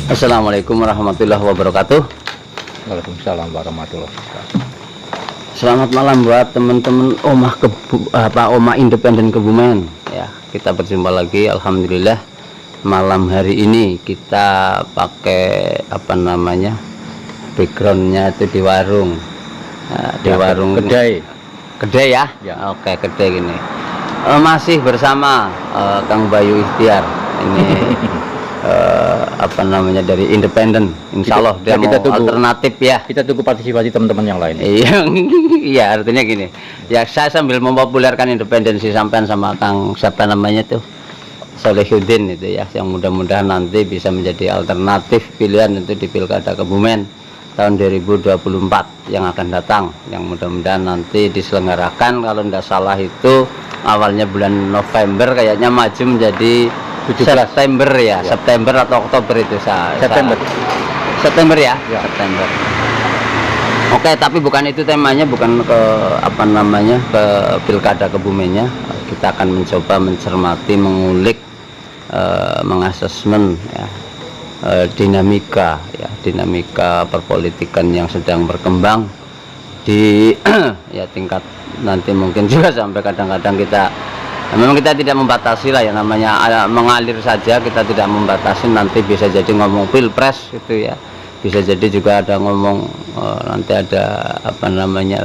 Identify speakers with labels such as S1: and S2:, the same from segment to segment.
S1: Assalamualaikum warahmatullahi wabarakatuh.
S2: Waalaikumsalam warahmatullahi wabarakatuh.
S1: Selamat malam buat teman-teman Omah Independen Kebumen. Ya, kita berjumpa lagi. Alhamdulillah malam hari ini kita pakai backgroundnya itu di warung. Nah, di warung kedai ya. Oke, kedai gini. Masih bersama Kang Bayu Ikhtiar. Ini dari independen, insya Allah dia
S2: kita
S1: mau alternatif ya.
S2: Kita tunggu partisipasi teman-teman yang lain.
S1: Iya, iya, artinya gini ya, saya sambil mempopulerkan independensi sampean sama Kang siapa namanya tuh, Solihuddin itu ya, yang mudah-mudahan nanti bisa menjadi alternatif pilihan itu di Pilkada Kebumen tahun 2024 yang akan datang, yang mudah-mudahan nanti diselenggarakan kalau tidak salah itu awalnya bulan November, kayaknya maju menjadi
S2: 17.
S1: September ya, September atau Oktober itu September ya, September. Oke, tapi bukan itu temanya, bukan ke ke Pilkada Kebumennya. Kita akan mencoba mencermati, mengulik, mengasesmen ya, dinamika perpolitikan yang sedang berkembang di ya tingkat nanti mungkin juga sampai kadang-kadang memang kita tidak membatasi lah ya, namanya mengalir saja, kita tidak membatasi. Nanti bisa jadi ngomong pilpres itu ya, bisa jadi juga ada ngomong nanti ada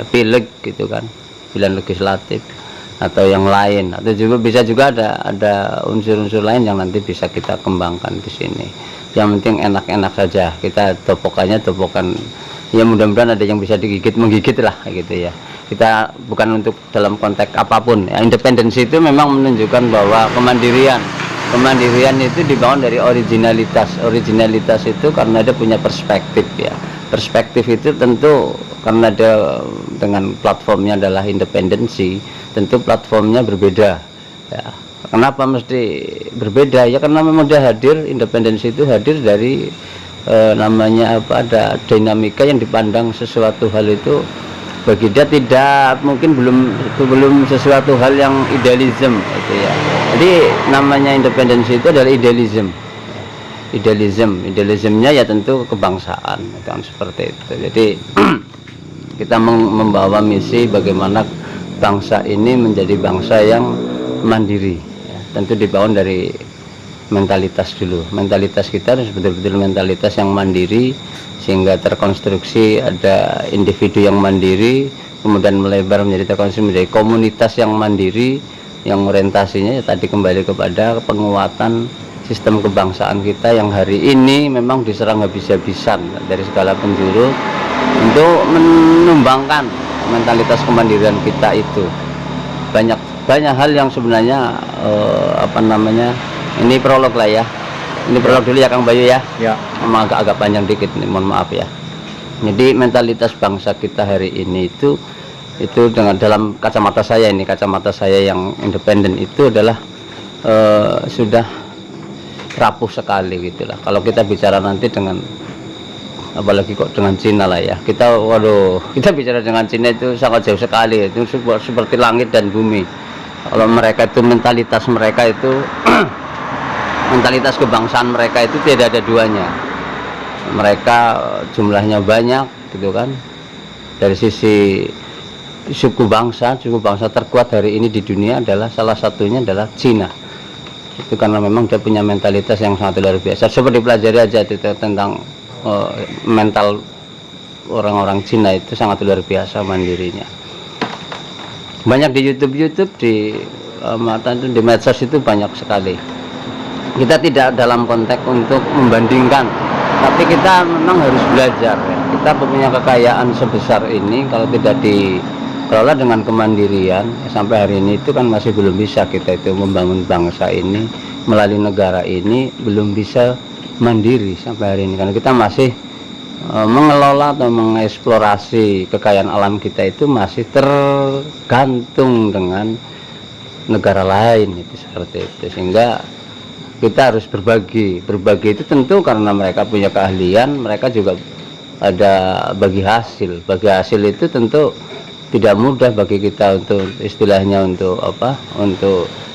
S1: pileg gitu kan, pilihan legislatif atau yang lain, atau juga bisa juga ada unsur-unsur lain yang nanti bisa kita kembangkan di sini. Yang penting enak-enak saja, kita topokan ya, mudah-mudahan ada yang bisa menggigit lah gitu ya. Kita bukan untuk dalam konteks apapun ya. Independensi itu memang menunjukkan bahwa kemandirian itu dibangun dari originalitas itu karena dia punya perspektif ya. Perspektif itu tentu karena dia dengan platformnya adalah independensi, tentu platformnya berbeda ya. Kenapa mesti berbeda ya, karena memang dia hadir, independensi itu hadir dari ada dinamika yang dipandang sesuatu hal itu bagi dia tidak mungkin belum sesuatu hal yang idealisme gitu ya. Jadi namanya independensi itu adalah idealismenya ya tentu kebangsaan kan, seperti itu. Jadi kita membawa misi bagaimana bangsa ini menjadi bangsa yang mandiri ya. Tentu dibangun dari mentalitas dulu. Mentalitas kita harus betul-betul mentalitas yang mandiri, sehingga terkonstruksi ada individu yang mandiri, kemudian melebar menjadi terkonstruksi menjadi komunitas yang mandiri, yang orientasinya ya tadi kembali kepada penguatan sistem kebangsaan kita yang hari ini memang diserang habis-habisan dari segala penjuru untuk menumbangkan mentalitas kemandirian kita itu. Banyak hal yang sebenarnya ini prolog lah ya. Ini prolog dulu ya Kang Bayu ya. Ya. Agak panjang dikit nih, mohon maaf ya. Jadi mentalitas bangsa kita hari ini itu dengan dalam kacamata saya yang independen itu adalah sudah rapuh sekali gitulah. Kalau kita bicara nanti dengan apalagi kok dengan Cina lah ya. Kita bicara dengan Cina itu sangat jauh sekali, itu seperti langit dan bumi. Kalau mereka itu mentalitas kebangsaan mereka itu tidak ada duanya. Mereka jumlahnya banyak gitu kan. Dari sisi suku bangsa terkuat hari ini di dunia adalah salah satunya adalah Cina. Itu karena memang dia punya mentalitas yang sangat luar biasa. Coba dipelajari aja itu tentang mental orang-orang Cina, itu sangat luar biasa mandirinya. Banyak di YouTube di medsos itu banyak sekali. Kita tidak dalam konteks untuk membandingkan, tapi kita memang harus belajar ya. Kita punya kekayaan sebesar ini, kalau tidak dikelola dengan kemandirian sampai hari ini itu kan masih belum bisa kita itu membangun bangsa ini melalui negara ini, belum bisa mandiri sampai hari ini karena kita masih mengelola atau mengeksplorasi kekayaan alam kita itu masih tergantung dengan negara lain itu, seperti itu. Sehingga kita harus berbagi itu tentu karena mereka punya keahlian, mereka juga ada bagi hasil itu tentu tidak mudah bagi kita untuk istilahnya untuk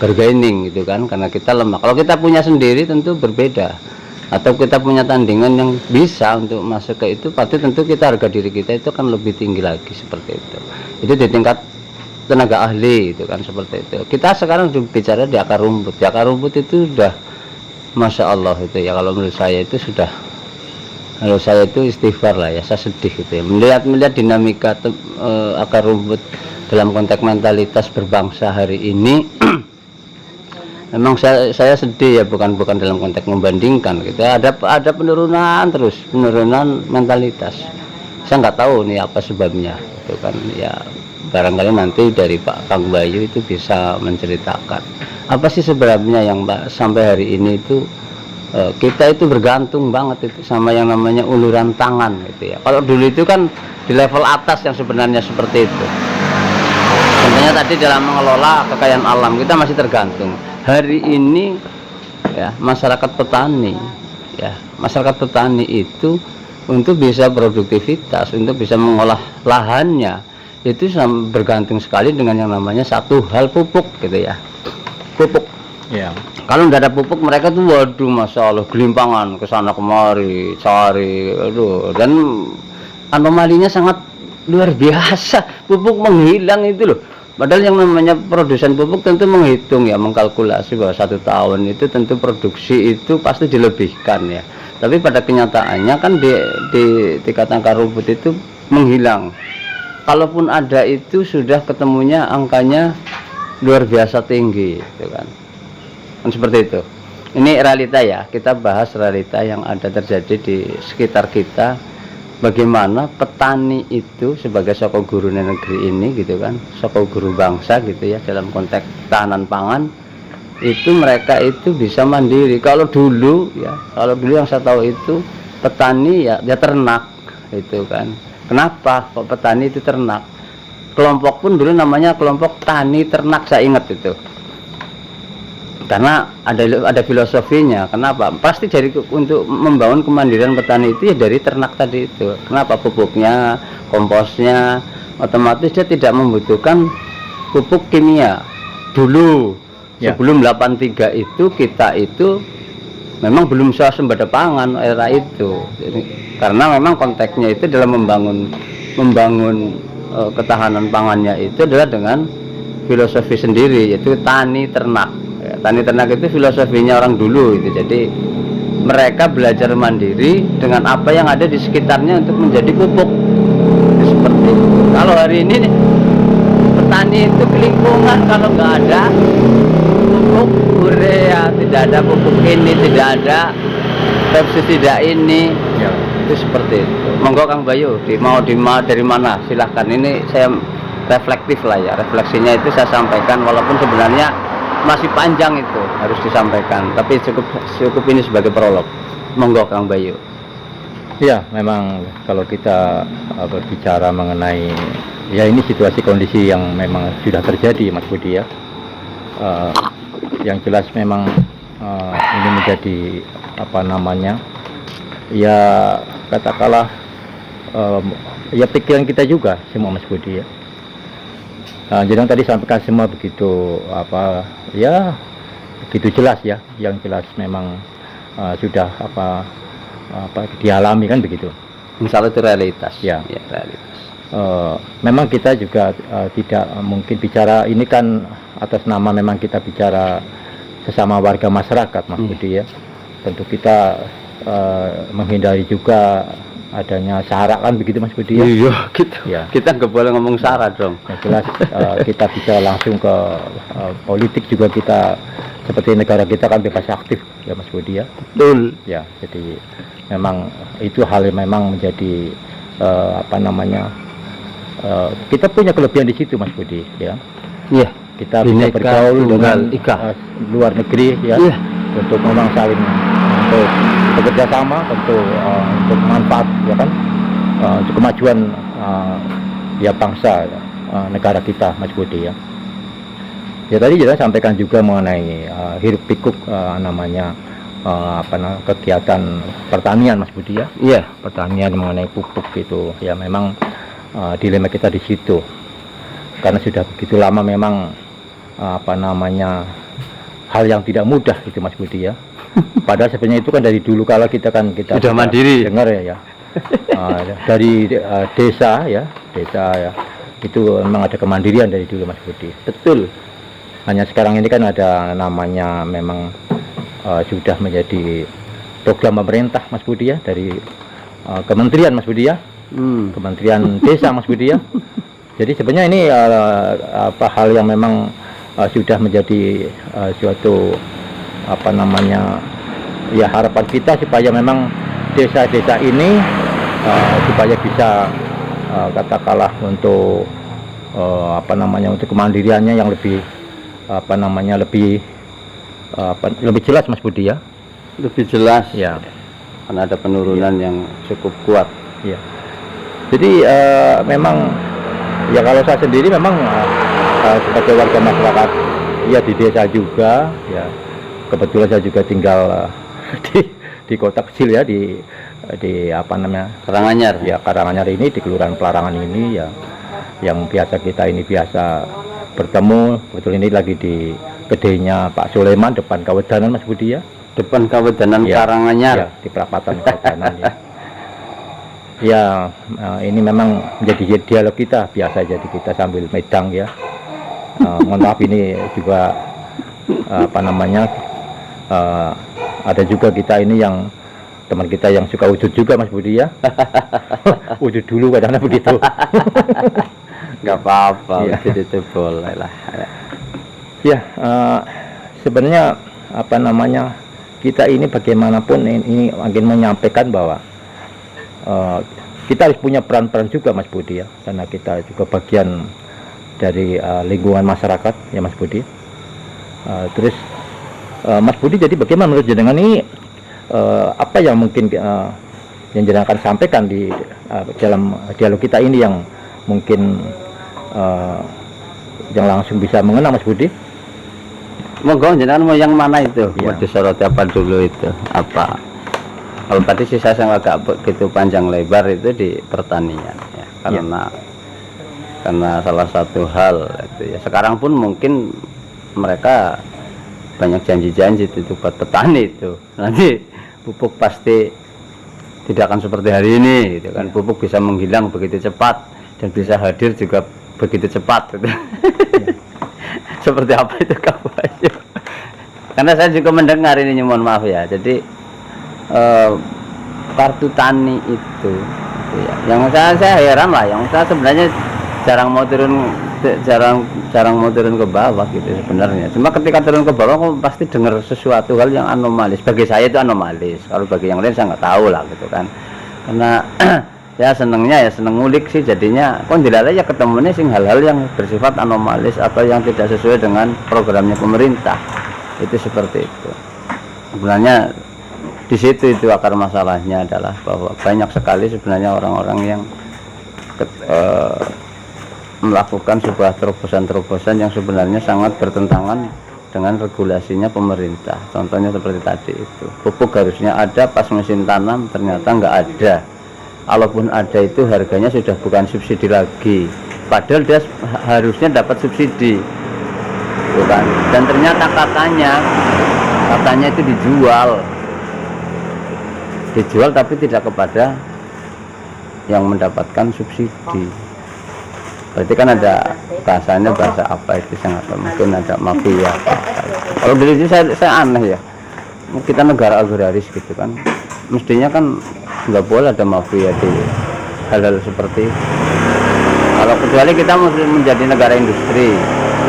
S1: bargaining gitu kan, karena kita lemah. Kalau kita punya sendiri tentu berbeda atau kita punya tandingan yang bisa untuk masuk ke itu, pasti tentu kita harga diri kita itu kan lebih tinggi lagi seperti itu di tingkat tenaga ahli itu kan seperti itu. Kita sekarang bicara di akar rumput. Di akar rumput itu sudah Masya Allah itu ya, kalau menurut saya itu sudah, kalau saya itu istighfar lah ya, saya sedih gitu ya melihat dinamika akar rumput dalam konteks mentalitas berbangsa hari ini. Memang saya sedih ya, bukan dalam konteks membandingkan gitu. Ada penurunan terus, penurunan mentalitas. Saya nggak tahu nih apa sebabnya itu kan ya, barangkali nanti dari Pak Kang Bayu itu bisa menceritakan apa sih sebabnya yang sampai hari ini itu kita itu bergantung banget itu sama yang namanya uluran tangan gitu ya. Kalau dulu itu kan di level atas yang sebenarnya seperti itu. Contohnya tadi dalam mengelola kekayaan alam kita masih tergantung. Hari ini ya masyarakat petani itu untuk bisa produktivitas, untuk bisa mengolah lahannya itu bergantung sekali dengan yang namanya satu hal, pupuk gitu ya. Pupuk
S2: Ya.
S1: kalau nggak ada pupuk mereka tuh waduh Masya Allah gelimpangan ke sana kemari cari, aduh, dan anomalinya sangat luar biasa. Pupuk menghilang itu loh. Padahal yang namanya produsen pupuk tentu menghitung ya, mengkalkulasi bahwa 1 tahun itu tentu produksi itu pasti dilebihkan ya. Tapi pada kenyataannya kan di tingkat akar rumput itu menghilang. Kalaupun ada itu sudah ketemunya angkanya luar biasa tinggi, gitu kan seperti itu. Ini realita ya, kita bahas realita yang ada terjadi di sekitar kita. Bagaimana petani itu sebagai soko guru negeri ini gitu kan, soko guru bangsa gitu ya, dalam konteks tahanan pangan itu mereka itu bisa mandiri. Kalau dulu yang saya tahu itu petani ya ternak itu kan. Kenapa kok petani itu ternak? Kelompok pun dulu namanya kelompok tani ternak, saya ingat itu. Karena ada filosofinya. Kenapa? Pasti dari untuk membangun kemandirian petani itu ya dari ternak tadi itu. Kenapa? Pupuknya, komposnya, otomatis dia tidak membutuhkan pupuk kimia. Dulu
S2: Ya.
S1: sebelum 83 itu kita itu memang belum swasembada pangan era itu. Karena memang konteksnya itu dalam membangun ketahanan pangannya itu adalah dengan filosofi sendiri, yaitu tani ternak. Tani ternak itu filosofinya orang dulu itu. Jadi mereka belajar mandiri dengan apa yang ada di sekitarnya untuk menjadi pupuk. Itu seperti itu. Kalau hari ini nih, petani itu ke lingkungan, kalau nggak ada pupuk urea, tidak ada pupuk ini, tidak ada pestisida ini,
S2: Ya.
S1: itu seperti itu. Monggo Kang Bayu, dari mana? Silahkan. Ini saya reflektif lah ya, refleksinya itu saya sampaikan walaupun sebenarnya masih panjang itu harus disampaikan, tapi cukup ini sebagai prolog. Monggo Kang Bayu.
S2: Ya, memang kalau kita berbicara mengenai ya ini situasi kondisi yang memang sudah terjadi Mas Budi ya. Yang jelas memang ini menjadi apa namanya? Ya katakanlah ya pikiran kita juga semua Mas Budi ya. Jadi yang tadi sampaikan semua begitu ya begitu jelas ya, yang jelas memang sudah dialami kan begitu.
S1: Insya Allah itu realitas.
S2: Ya.
S1: Realitas.
S2: Memang kita juga tidak mungkin bicara ini kan atas nama memang kita bicara sesama warga masyarakat Mas Budi ya. Tentu kita menghindari juga adanya syarat kan begitu Mas Budi ya.
S1: Iya gitu
S2: Ya.
S1: Kita nggak boleh ngomong syarat dong.
S2: Yang jelas kita bisa langsung ke politik juga, kita seperti negara kita kan bebas aktif ya Mas Budi ya.
S1: Betul.
S2: Ya, jadi memang itu hal yang memang menjadi kita punya kelebihan di situ Mas Budi ya.
S1: Iya.
S2: Kita bisa
S1: Bineka
S2: bergaul
S1: Tunggal
S2: dengan
S1: Ika.
S2: luar negeri ya.
S1: Iya.
S2: Untuk memang saling untuk bekerja sama untuk manfaat ya kan, untuk kemajuan ya bangsa negara kita Mas Budi ya. Ya tadi kita sampaikan juga mengenai hiruk pikuk namanya kegiatan pertanian Mas Budi ya.
S1: Iya.
S2: Pertanian mengenai pupuk gitu ya, memang dilema kita di situ karena sudah begitu lama memang hal yang tidak mudah gitu Mas Budi ya. Padahal sebenarnya itu kan dari dulu kalau kita
S1: Sudah mandiri.
S2: dengar ya. Dari desa ya, itu memang ada kemandirian dari dulu Mas Budi.
S1: Betul.
S2: Hanya sekarang ini kan ada namanya memang sudah menjadi program pemerintah Mas Budi ya, dari kementerian Mas Budi ya, Kementerian Desa Mas Budi ya. Jadi sebenarnya ini hal yang memang sudah menjadi suatu ya harapan kita supaya memang desa-desa ini supaya bisa katakanlah untuk untuk kemandiriannya yang lebih lebih jelas Mas Budi ya.
S1: Lebih jelas
S2: Ya.
S1: karena ada penurunan yang cukup kuat.
S2: Ya. Jadi memang ya kalau saya sendiri memang sebagai warga masyarakat ya di desa juga ya, kebetulan saya juga tinggal di kota kecil ya, di
S1: Karanganyar.
S2: ya Karanganyar ini, di Kelurahan Pelarangan ini ya, yang biasa kita ini biasa bertemu. Betul ini lagi di gedenya Pak Sulaiman depan Kawedanan Mas Budi ya.
S1: Depan Kawedanan
S2: Ya,
S1: Karanganyar.
S2: ya, di perapatan Kawedanan ya. Ya, ini memang menjadi dialog kita biasa, jadi kita sambil medang ya. Mohon maaf ini juga ada juga kita ini yang teman kita yang suka wujud juga Mas Budi ya. Wujud dulu kadang-kadang begitu.
S1: Nggak apa-apa,
S2: Ya.
S1: jadi itu boleh lah.
S2: Ya, sebenarnya kita ini bagaimanapun ini ingin menyampaikan bahwa kita harus punya peran-peran juga Mas Budi ya, karena kita juga bagian dari lingkungan masyarakat ya Mas Budi. Terus Mas Budi, jadi bagaimana menurut jenengan ini apa yang mungkin yang jenengan akan sampaikan di dalam dialog kita ini yang mungkin yang langsung bisa mengena Mas Budi?
S1: Monggo jenengan mau yang mana itu?
S2: Ya.
S1: Mau disoroti apa dulu itu? Apa? Kalau tadi sih saya agak begitu panjang lebar itu di pertanian ya, karena salah satu hal itu ya. Sekarang pun mungkin mereka banyak janji-janji itu buat petani itu. Nanti pupuk pasti tidak akan seperti hari ini gitu kan. Pupuk bisa menghilang begitu cepat dan bisa hadir juga begitu cepat gitu. Seperti apa itu Kak Bayu? Karena saya juga mendengar ini, mohon maaf ya. Jadi kartu tani itu ya, yang saya heran lah, yang saya sebenarnya jarang mau turun ke bawah gitu sebenarnya. Cuma ketika turun ke bawah aku pasti dengar sesuatu hal yang anomalis. Bagi saya itu anomalis. Kalau bagi yang lain saya nggak tahu lah gitu kan. Karena ya senengnya ya seneng ngulik sih, jadinya kok dilalai ya ketemunya sing hal-hal yang bersifat anomalis atau yang tidak sesuai dengan programnya pemerintah. Itu seperti itu. Sebenarnya di situ itu akar masalahnya adalah bahwa banyak sekali sebenarnya orang-orang yang melakukan sebuah terobosan-terobosan yang sebenarnya sangat bertentangan dengan regulasinya pemerintah. Contohnya seperti tadi itu, pupuk harusnya ada pas musim tanam, ternyata nggak ada. Kalaupun ada itu harganya sudah bukan subsidi lagi, padahal dia harusnya dapat subsidi, bukan? Dan ternyata katanya itu dijual tapi tidak kepada yang mendapatkan subsidi. Berarti kan ada bahasa apa itu, sangat mungkin ada mafia. Kalau dari itu saya aneh ya, kita negara agraris gitu kan, mestinya kan nggak boleh ada mafia di hal-hal seperti itu. Kalau kecuali kita menjadi negara industri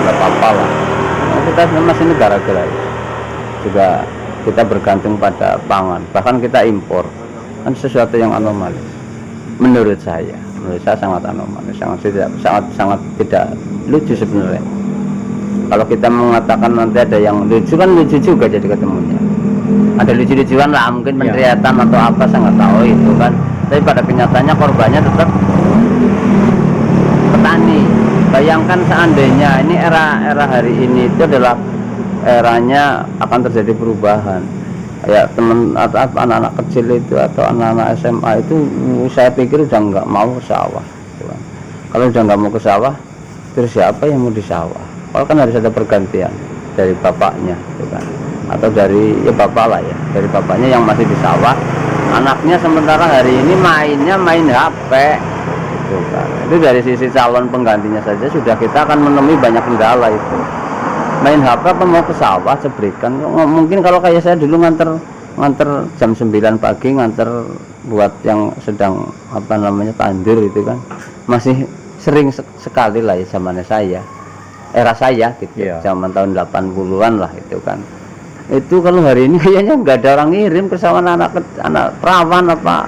S1: nggak apa-apa lah. Nah, kita masih negara agraris juga, kita bergantung pada pangan, bahkan kita impor, kan sesuatu yang anomalis menurut saya sangat anomalis, sangat tidak lucu sebenarnya. Kalau kita mengatakan nanti ada yang lucu, kan lucu juga jadi ketemunya. Ada lucu-lucuan lah, mungkin penteriatan atau apa, saya nggak tahu itu kan. Tapi pada kenyataannya korbannya tetap petani. Bayangkan seandainya ini era hari ini itu adalah eranya akan terjadi perubahan. Ya teman atau anak-anak kecil itu atau anak-anak SMA itu saya pikir udah nggak mau ke sawah gitu kan. Kalau udah nggak mau ke sawah, terus siapa yang mau di sawah? Kalau kan harus ada pergantian dari bapaknya gitu kan, atau dari ya bapak lah ya, dari bapaknya yang masih di sawah. Anaknya sementara hari ini mainnya main HP gitu kan. Itu dari sisi calon penggantinya saja sudah kita akan menemui banyak kendala itu. Main HP apa mau ke sawah cebrikan. Mungkin kalau kayak saya dulu nganter jam 9 pagi nganter buat yang sedang apa namanya tandur itu kan masih sering sekali lah ya zamannya saya, era saya gitu, zaman tahun 80-an lah itu kan. Itu kalau hari ini kayaknya nggak ada orang ngirim ke sawah, anak perawan apa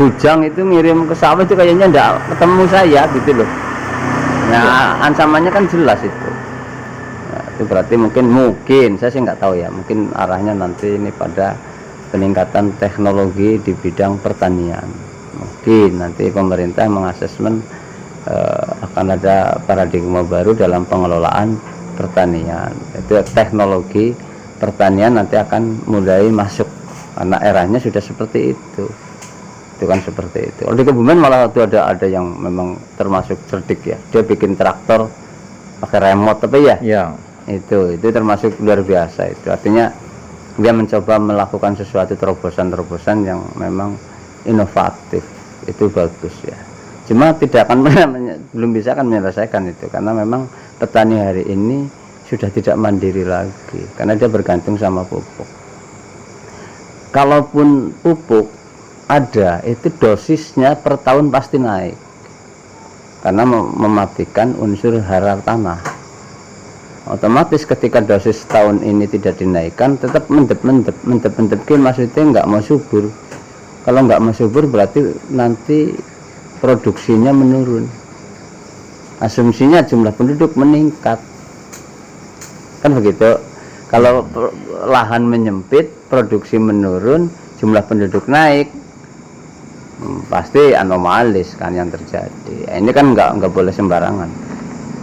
S1: bujang itu ngirim ke sawah itu kayaknya nggak ketemu saya gitu loh. Nah ancamannya kan jelas itu. Nah, itu berarti mungkin saya sih nggak tahu ya, mungkin arahnya nanti ini pada peningkatan teknologi di bidang pertanian. Mungkin nanti pemerintah mengasesmen akan ada paradigma baru dalam pengelolaan pertanian. Itu teknologi pertanian nanti akan mulai masuk karena eranya sudah seperti itu kan seperti itu. Kalau di Kebumen malah itu ada yang memang termasuk cerdik ya, dia bikin traktor pakai remote tapi ya itu termasuk luar biasa. Itu artinya dia mencoba melakukan sesuatu terobosan yang memang inovatif, itu bagus ya. Cuma tidak akan belum bisa akan menyelesaikan itu karena memang petani hari ini sudah tidak mandiri lagi karena dia bergantung sama pupuk. Kalaupun pupuk ada, itu dosisnya per tahun pasti naik karena mematikan unsur hara tanah. Otomatis ketika dosis tahun ini tidak dinaikkan, tetap mendep maksudnya nggak mau subur. Kalau nggak mau subur berarti nanti produksinya menurun. Asumsinya jumlah penduduk meningkat. Kan begitu. Kalau lahan menyempit, produksi menurun, jumlah penduduk naik, pasti anomalis kan yang terjadi. Ini kan nggak boleh sembarangan.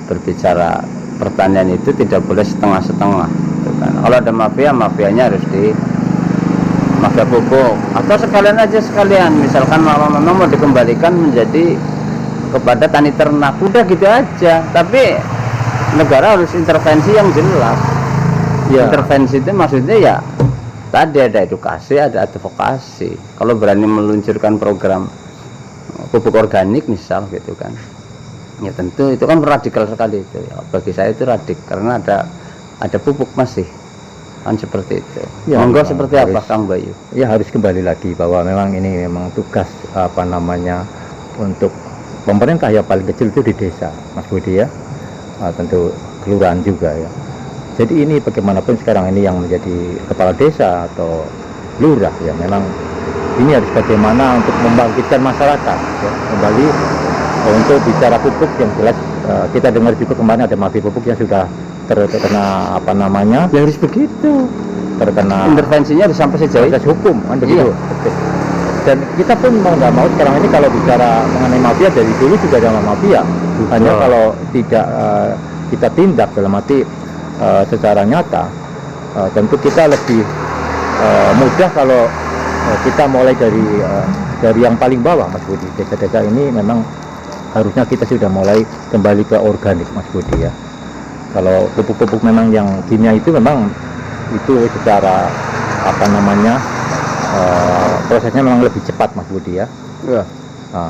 S1: Berbicara pertanian itu tidak boleh setengah-setengah. Gitu kan. Kalau ada mafianya harus di mafia pupuk atau sekalian misalkan memang mau dikembalikan menjadi kepada tani ternak, udah gitu aja. Tapi negara harus intervensi yang jelas. Intervensi itu maksudnya ya tadi ada edukasi, ada advokasi. Kalau berani meluncurkan program pupuk organik misal gitu kan, ya tentu itu kan radikal sekali itu ya. Bagi saya itu radikal karena ada pupuk masih kan seperti itu. Monggo seperti apa Kang Bayu?
S2: Ya harus kembali lagi bahwa memang ini memang tugas apa namanya untuk pemerintah ya paling kecil itu di desa, Mas Budi ya. Tentu kelurahan juga ya. Jadi ini bagaimanapun sekarang ini yang menjadi kepala desa atau lurah ya memang ini harus bagaimana untuk membangkitkan masyarakat ya, kembali untuk bicara pupuk yang jelas. Kita dengar juga kemarin ada mafia pupuk yang sudah terkena apa namanya
S1: ya harus begitu,
S2: terkena
S1: intervensinya harus sampai sejauh
S2: proses hukum kan begitu. Dan kita pun mau nggak mau sekarang ini kalau bicara mengenai mafia, dari dulu juga ada mafia. Hanya kalau tidak kita tindak dalam arti secara nyata, tentu kita lebih mudah kalau kita mulai dari yang paling bawah, Mas Budi. Desa-desa ini memang harusnya kita sudah mulai kembali ke organik, Mas Budi ya. Kalau pupuk-pupuk memang yang kimia itu memang itu secara apa namanya prosesnya memang lebih cepat, Mas Budi ya.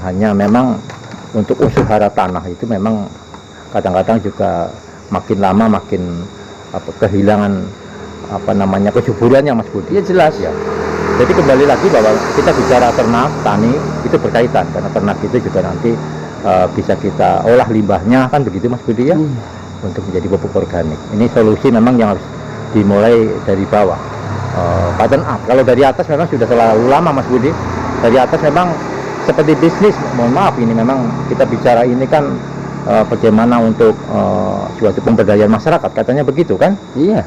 S2: Hanya memang untuk unsur hara tanah itu memang kadang-kadang juga makin lama makin kehilangan apa namanya kesuburannya, Mas Budi.
S1: Ya jelas
S2: ya. Jadi kembali lagi bahwa kita bicara ternak, tani itu berkaitan karena ternak itu juga nanti bisa kita olah limbahnya kan begitu, Mas Budi ya. Untuk menjadi pupuk organik. Ini solusi memang yang harus dimulai dari bawah. Bottom up. Kalau dari atas memang sudah terlalu lama, Mas Budi. Dari atas memang seperti bisnis. Mohon maaf, ini memang kita bicara ini kan bagaimana untuk suatu pemberdayaan masyarakat, katanya begitu kan?
S1: Iya.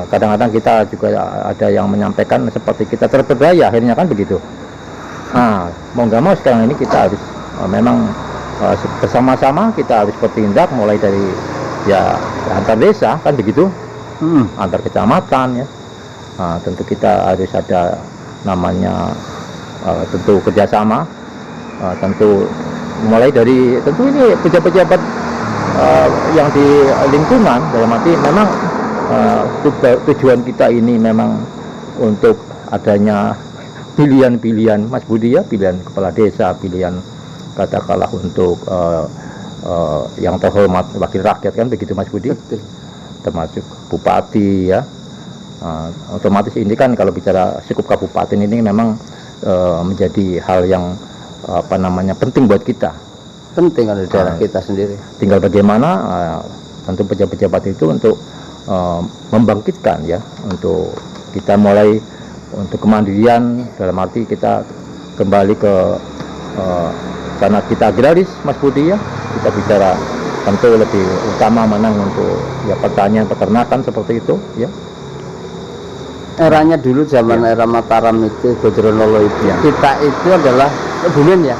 S2: Kadang-kadang kita juga ada yang menyampaikan seperti kita terperdaya, akhirnya kan begitu. Mau nggak mau sekarang ini kita harus memang bersama-sama kita harus bertindak mulai dari ya antar desa kan begitu, antar kecamatan ya. Tentu kita harus ada namanya tentu kerjasama, tentu mulai dari tentu ini pejabat-pejabat yang di lingkungan dalam arti memang tujuan kita ini memang untuk adanya pilihan-pilihan Mas Budi ya, pilihan kepala desa, pilihan katakanlah untuk yang terhormat wakil rakyat kan begitu Mas Budi.
S1: Betul.
S2: Termasuk bupati ya. Otomatis ini kan kalau bicara skup kabupaten ini memang menjadi hal yang penting buat kita.
S1: Penting ada daerah kita sendiri.
S2: Tinggal bagaimana tentu pejabat-pejabat itu untuk membangkitkan ya, untuk kita mulai untuk kemandirian, dalam arti kita kembali ke karena kita agraris Mas Budi ya, kita bicara tentu lebih utama menang untuk ya pertanian, peternakan seperti itu ya.
S1: Eranya dulu zaman era Mataram itu, Bodronolo itu, kita itu adalah Kebumen ya.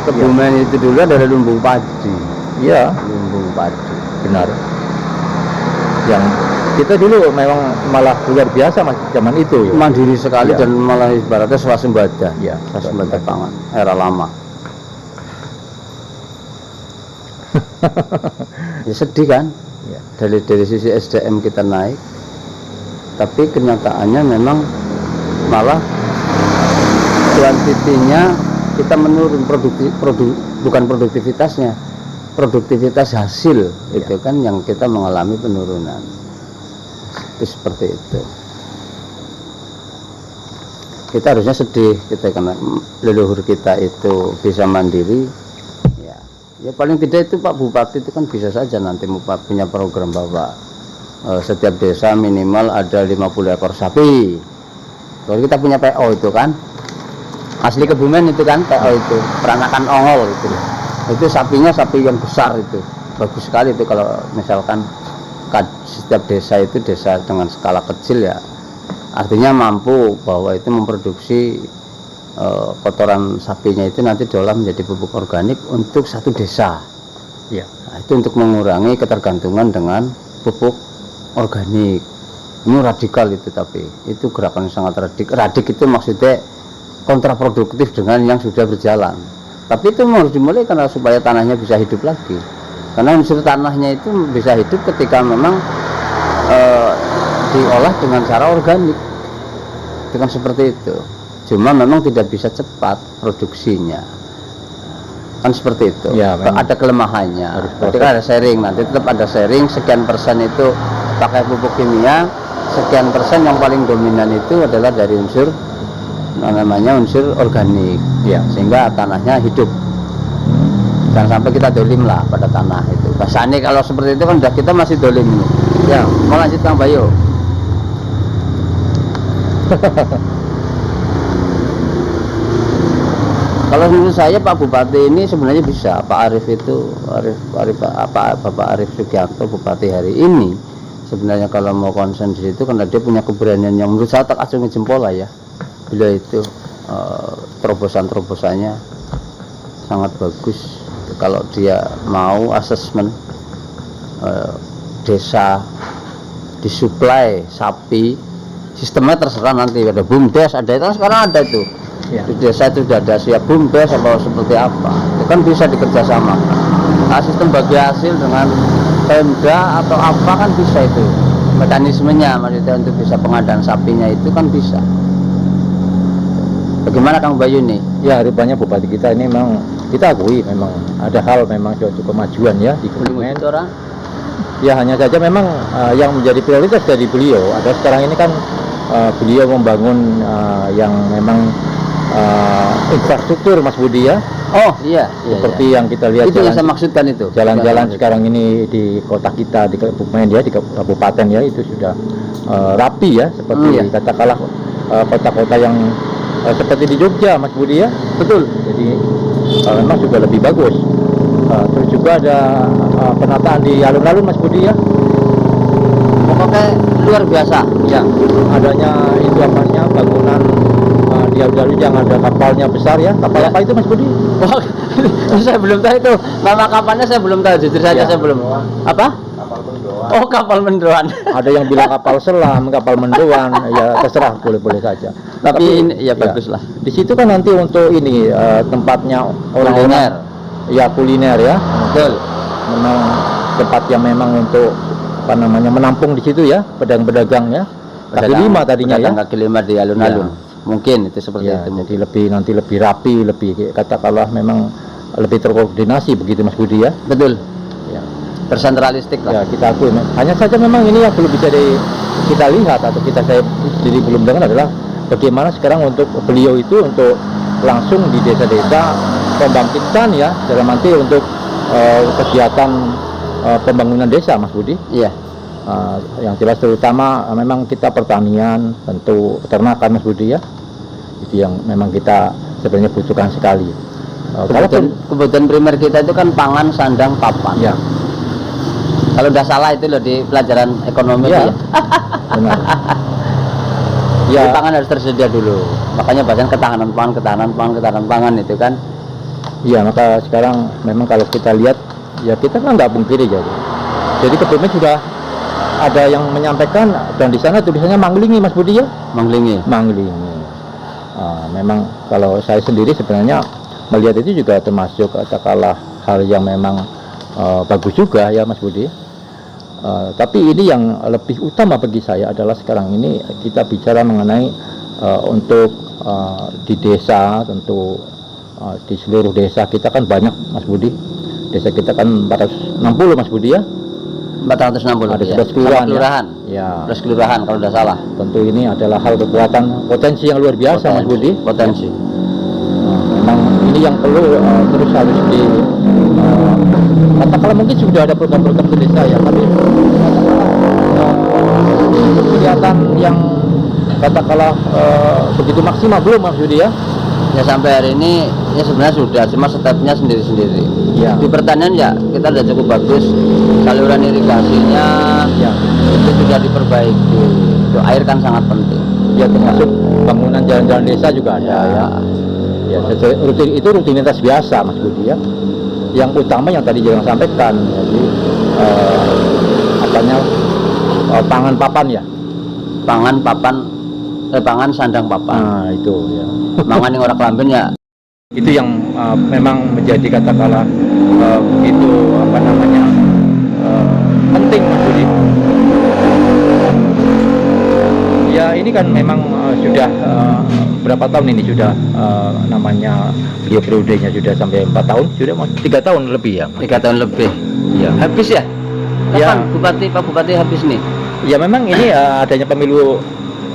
S1: Kebumen itu dulu adalah lumbung padi.
S2: Iya,
S1: Lumbung padi.
S2: benar. Yang kita dulu memang malah luar biasa Mas zaman itu ya.
S1: Mandiri sekali dan malah ibaratnya swasembada.
S2: Ya,
S1: Swasembada pangan era lama. Ya sedih kan?
S2: Ya.
S1: Dari sisi SDM kita naik, tapi kenyataannya memang malah kuantitinya kita menurun, bukan produktivitasnya, produktivitas hasil itu kan yang kita mengalami penurunan. Itu seperti itu. Kita harusnya sedih kita karena leluhur kita itu bisa mandiri. Ya paling tidak itu Pak Bupati itu kan bisa saja nanti punya program bahwa setiap desa minimal ada 50 ekor sapi. Kalau kita punya PO itu kan asli Kebumen itu kan, PO itu peranakan ongol itu sapinya sapi yang besar itu bagus sekali itu. Kalau misalkan setiap desa itu desa dengan skala kecil ya artinya mampu bahwa itu memproduksi kotoran sapinya itu nanti diolah menjadi pupuk organik untuk satu desa.
S2: Ya.
S1: Nah, itu untuk mengurangi ketergantungan dengan pupuk organik. Ini radikal itu, tapi itu gerakan yang sangat radik itu maksudnya kontraproduktif dengan yang sudah berjalan. Tapi itu harus dimulai karena supaya tanahnya bisa hidup lagi. Karena unsur tanahnya itu bisa hidup ketika memang diolah dengan cara organik. Dengan seperti itu. Cuma memang tidak bisa cepat produksinya, kan seperti itu ya, ada kelemahannya. Nanti kan ada sharing, nanti tetap ada sharing, sekian persen itu pakai pupuk kimia, sekian persen yang paling dominan itu adalah dari unsur namanya unsur organik ya, sehingga tanahnya hidup. Jangan sampai kita dolim lah pada tanah itu. Bahasanya kalau seperti itu kan udah kita masih dolim ini ya. Mau lanjut Kang Bayu. Kalau menurut saya Pak Bupati ini sebenarnya bisa, Pak Arief itu, Bapak Arief Sugianto Bupati hari ini sebenarnya kalau mau konsen di situ karena dia punya keberanian yang menurut saya tak acungi jempol lah ya. Beliau itu terobosan-terobosannya sangat bagus. Kalau dia mau asesmen desa disuplai sapi, sistemnya terserah nanti ada BUMDes, ada itu sekarang ada itu. Ya. Di desa itu sudah ada siap BUMDes atau seperti apa, itu kan bisa dikerjasamakan. Nah, sistem bagi hasil dengan Pemda atau apa kan bisa itu mekanismenya, maksudnya untuk bisa pengadaan sapinya itu kan bisa. Bagaimana Kang Bayu nih?
S2: Ya rupanya Bupati kita ini memang kita akui memang ada hal memang suatu kemajuan ya di Kebumen. Ya hanya saja memang yang menjadi prioritas dari beliau ada sekarang ini kan beliau membangun yang memang infrastruktur Mas Budi ya.
S1: Oh iya,
S2: seperti yang kita lihat
S1: itu yang saya maksudkan itu
S2: jalan-jalan sekarang ini di kota kita di Kebumen ya, di kabupaten ya, itu sudah rapi ya, seperti katakanlah kota-kota yang seperti di Jogja Mas Budi ya.
S1: Betul.
S2: Jadi memang sudah lebih bagus. Terus juga ada penataan di alun-alun Mas Budi ya.
S1: Pokoknya luar biasa
S2: ya, adanya itu apanya bangunan di alun-alun yang ada kapalnya besar ya. Kapal apa itu Mas Budi?
S1: Oh, saya belum tahu itu nama kapalnya, saya belum tahu, jujur saja saya belum. Apa? Kapal mendoan. Oh, kapal mendoan.
S2: Ada yang bilang kapal selam, kapal mendoan, ya terserah, boleh-boleh saja.
S1: Tapi ini ya bagus lah.
S2: Di situ kan nanti untuk ini tempatnya
S1: kuliner.
S2: Ya kuliner ya.
S1: Betul.
S2: Memang tempat yang memang untuk menampung di situ ya pedagang-pedagang ya, kaki lima tadinya ya,
S1: kaki lima di alun-alun. Mungkin itu seperti
S2: ya,
S1: itu.
S2: jadi lebih rapi, lebih katakanlah memang lebih terkoordinasi begitu Mas Budi ya.
S1: Betul.
S2: Ya.
S1: Tersentralistik lah.
S2: Ya, kita akui. Hanya saja memang ini yang belum bisa kita lihat atau saya sendiri belum dengar adalah bagaimana sekarang untuk beliau itu untuk langsung di desa-desa membangkitkan ya, dalam arti untuk kegiatan pembangunan desa Mas Budi.
S1: Iya.
S2: Yang jelas terutama memang kita pertanian, tentu peternakan Mas Budi ya, itu yang memang kita sebenarnya butuhkan sekali.
S1: Kebutuhan primer kita itu kan pangan, sandang, papan.
S2: Ya.
S1: Kalau udah salah itu loh di pelajaran ekonomi
S2: ya.
S1: Ya.
S2: Benar.
S1: Ya. Jadi pangan harus tersedia dulu. Makanya bahkan ketahanan pangan itu kan.
S2: Iya, maka sekarang memang kalau kita lihat ya kita kan nggak pungkiri jadi kebumen sudah ada yang menyampaikan dan di sana tulisannya Manglingi Mas Budi ya. Manglingi. Memang kalau saya sendiri sebenarnya melihat itu juga termasuk katakanlah hal yang memang bagus juga ya Mas Budi. Tapi ini yang lebih utama bagi saya adalah sekarang ini kita bicara mengenai untuk di desa, tentu di seluruh desa kita kan banyak Mas Budi. Desa kita kan 460 Mas Budi ya.
S1: 460.
S2: Ada 11
S1: kelurahan.
S2: Ya.
S1: 11 kelurahan kalau tidak salah.
S2: Tentu ini adalah hal kekuatan potensi yang luar biasa Mas Budi.
S1: Potensi.
S2: Memang ini yang perlu terus harus katakanlah mungkin sudah ada program-program di desa ya, tapi kelihatan yang katakanlah begitu maksimal belum Mas Budi ya.
S1: Ya sampai hari ini ya sebenarnya sudah, cuma stepnya sendiri-sendiri.
S2: Ya.
S1: Di pertanian ya kita sudah cukup bagus, saluran irigasinya ya itu sudah diperbaiki. Itu air kan sangat penting.
S2: Ya termasuk bangunan jalan-jalan desa juga ada ya. Ya itu rutinitas biasa Mas Budi ya. Yang utama yang tadi Jeng sampaikan, jadi pangan papan ya. Pangan sandang papan. Nah itu ya.
S1: Mangan yang orang Kelamben ya.
S2: Itu yang memang menjadi katakanlah begitu penting Mas Budi. Ya ini kan memang sudah berapa tahun ini sudah namanya beliau periodenya sudah sampai 4 tahun, sudah 3 tahun lebih ya.
S1: 3 tahun lebih.
S2: Ya.
S1: Habis ya? Kapan Pak Bupati habis nih?
S2: Ya memang ini adanya pemilu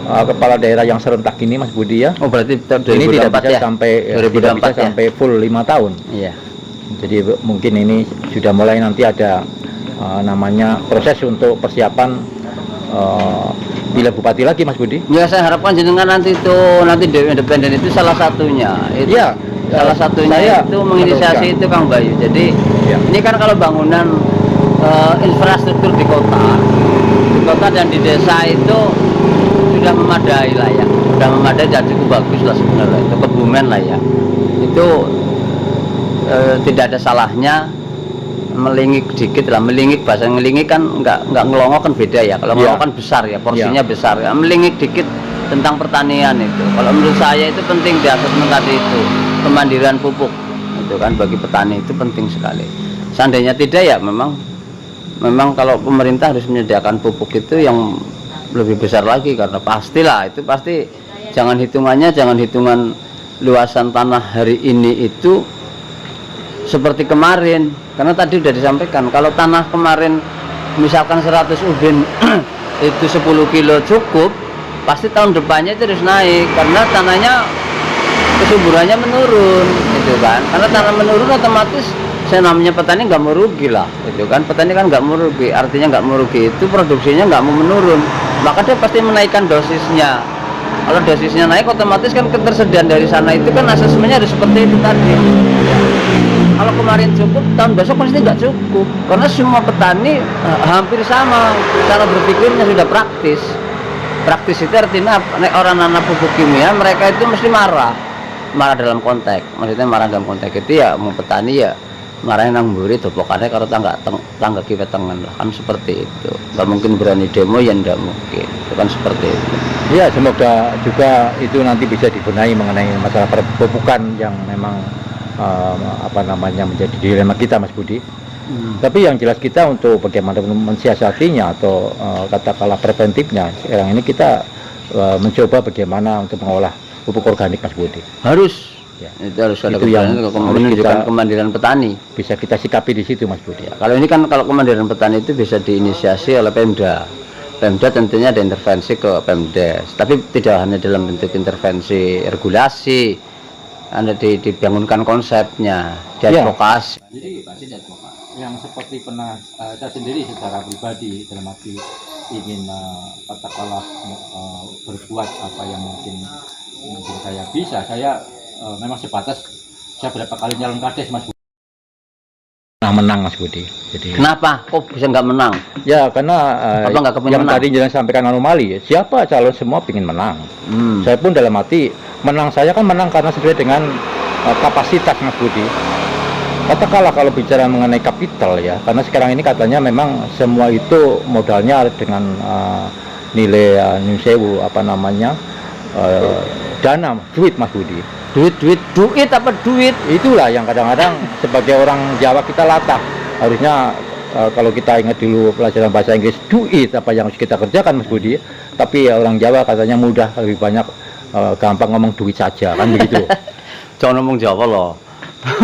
S2: kepala daerah yang serentak ini Mas Budi ya.
S1: Oh berarti
S2: ini tidak bisa
S1: ya?
S2: tidak bisa sampai full 5 tahun.
S1: Iya.
S2: Jadi mungkin ini sudah mulai nanti ada namanya proses untuk persiapan pilihan bupati lagi Mas Budi.
S1: Ya saya harapkan jenengan nanti Dewi Independen itu salah satunya. Itu
S2: ya.
S1: Salah satunya itu menginisiasi itu Kang Bayu. Jadi
S2: ya.
S1: Ini kan kalau bangunan infrastruktur di kota dan di desa itu sudah memadai lah ya, sudah memadai dan cukup bagus lah sebenarnya. Itu Kebumen lah ya, itu tidak ada salahnya melingik dikit lah. Melingik, bahasa melingik kan nggak ngelongok kan beda ya. Kalau ngelongok kan besar ya, porsinya besar ya. Melingik dikit tentang pertanian itu, kalau menurut saya itu penting di asesmen tadi itu, kemandirian pupuk itu kan bagi petani itu penting sekali. Seandainya tidak ya memang kalau pemerintah harus menyediakan pupuk itu yang lebih besar lagi, karena pastilah itu pasti jangan hitungan luasan tanah hari ini itu seperti kemarin, karena tadi sudah disampaikan kalau tanah kemarin misalkan 100 ubin itu 10 kilo cukup, pasti tahun depannya itu harus naik karena tanahnya kesuburannya menurun gitu kan. Karena tanah menurun otomatis saya namanya petani nggak mau rugi lah gitu kan. Petani kan nggak mau rugi, artinya nggak mau rugi itu produksinya nggak mau menurun, maka dia pasti menaikkan dosisnya. Kalau dosisnya naik otomatis kan ketersediaan dari sana itu kan asesmennya harus seperti itu tadi. Kalau kemarin cukup, tahun besok pasti nggak cukup, karena semua petani hampir sama cara berpikirnya, sudah praktis. Praktis itu artinya orang nanam pupuk kimia mereka itu mesti marah dalam konteks, maksudnya marah dalam konteks itu ya mau petani ya marahnya nang mburi dopokannya kalau tangga kiwe tengen lah, kan seperti itu. Nggak mungkin berani demo ya nggak mungkin, itu kan seperti itu.
S2: Iya, semoga juga itu nanti bisa dibenahi mengenai masalah perpupukan yang memang menjadi dilema kita Mas Budi. Tapi yang jelas kita untuk bagaimana mensiasatinya atau katakanlah preventifnya, sekarang ini kita mencoba bagaimana untuk mengolah pupuk organik, Mas Budi.
S1: Harus.
S2: Ya.
S1: Itu harus ada
S2: Itu yang
S1: menunjukkan kemandirian petani.
S2: Bisa kita sikapi di situ, Mas Budi.
S1: Ya, kalau ini kan kalau kemandirian petani itu bisa diinisiasi oleh Pemda. Pemda tentunya ada intervensi ke Pemdes, tapi tidak hanya dalam bentuk intervensi regulasi, ada dibangunkan konsepnya, diadvokasi.
S2: Jadi pasti diadvokasi. Yang seperti pernah saya sendiri secara pribadi dalam arti ingin katakanlah berbuat apa yang mungkin saya bisa, saya memang sebatas saya berapa kali nyalon kades, Mas Budi. Menang, Mas Budi. Jadi
S1: Kenapa? Kok bisa nggak menang?
S2: ya karena
S1: Apa nggak kepingin
S2: yang
S1: menang?
S2: tadi jangan sampaikan anomali, siapa calon semua ingin menang. Saya pun dalam arti menang, saya kan menang karena sesuai dengan kapasitas, Mas Budi. Katakanlah kalau bicara mengenai kapital ya, karena sekarang ini katanya memang semua itu modalnya dengan nilai nyusewu apa namanya dana, duit, Mas Budi.
S1: Duit apa duit?
S2: Itulah yang kadang-kadang sebagai orang Jawa kita latah. Harusnya kalau kita ingat dulu pelajaran bahasa Inggris, duit apa yang harus kita kerjakan, Mas Budi. Tapi orang Jawa katanya mudah, lebih banyak gampang ngomong duit saja, kan begitu.
S1: Jangan ngomong Jawa loh.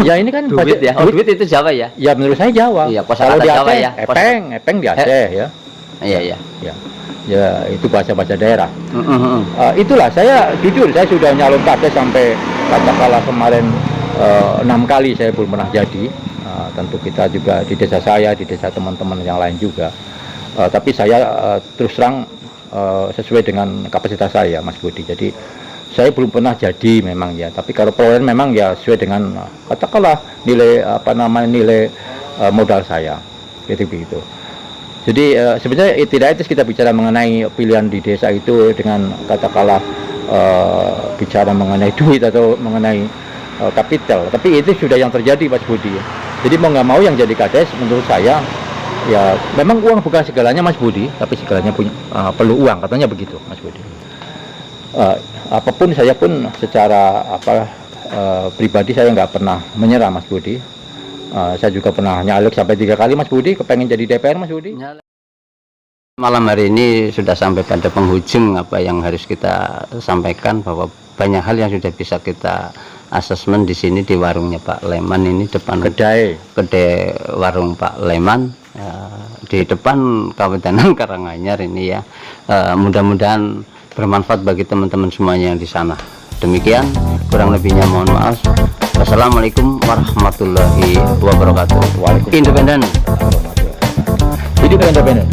S2: Ya ini kan
S1: Duit ya. Oh, duit itu Jawa ya?
S2: Ya menurut saya Jawa.
S1: Iya,
S2: kalau
S1: kosakata
S2: di
S1: Jawa
S2: Aceh,
S1: ya.
S2: epeng di Aceh ya.
S1: Iya.
S2: Ya itu bahasa-bahasa daerah. Itulah saya jujur, saya sudah nyalon kades sampai katakanlah kemarin 6 kali saya belum pernah jadi. Tentu kita juga di desa saya, di desa teman-teman yang lain juga. Tapi saya terus terang sesuai dengan kapasitas saya, Mas Budi. Jadi saya belum pernah jadi memang ya. Tapi kalau perolehan memang ya sesuai dengan katakanlah nilai nilai modal saya. Gitu. Jadi sebenarnya tidak etis kita bicara mengenai pilihan di desa itu dengan katakanlah bicara mengenai duit atau mengenai kapital. Tapi itu sudah yang terjadi, Mas Budi. Jadi mau nggak mau yang jadi kades menurut saya ya memang uang bukan segalanya, Mas Budi, tapi segalanya perlu uang, katanya begitu, Mas Budi. Apapun saya pun secara pribadi saya nggak pernah menyerah, Mas Budi. Saya juga pernah nyalek sampai 3 kali, Mas Budi, kepengen jadi DPR, Mas Budi.
S1: Malam hari ini sudah sampai pada penghujung apa yang harus kita sampaikan, bahwa banyak hal yang sudah bisa kita asesmen di sini di warungnya Pak Leman ini, depan kedai warung Pak Leman di depan Kawedanan Karanganyar ini ya. Mudah-mudahan bermanfaat bagi teman-teman semuanya yang di sana. Demikian, kurang lebihnya mohon maaf. Wassalamualaikum warahmatullahi wabarakatuh.
S2: Waalaikumsalam.
S1: Independen.
S2: Hidup independen.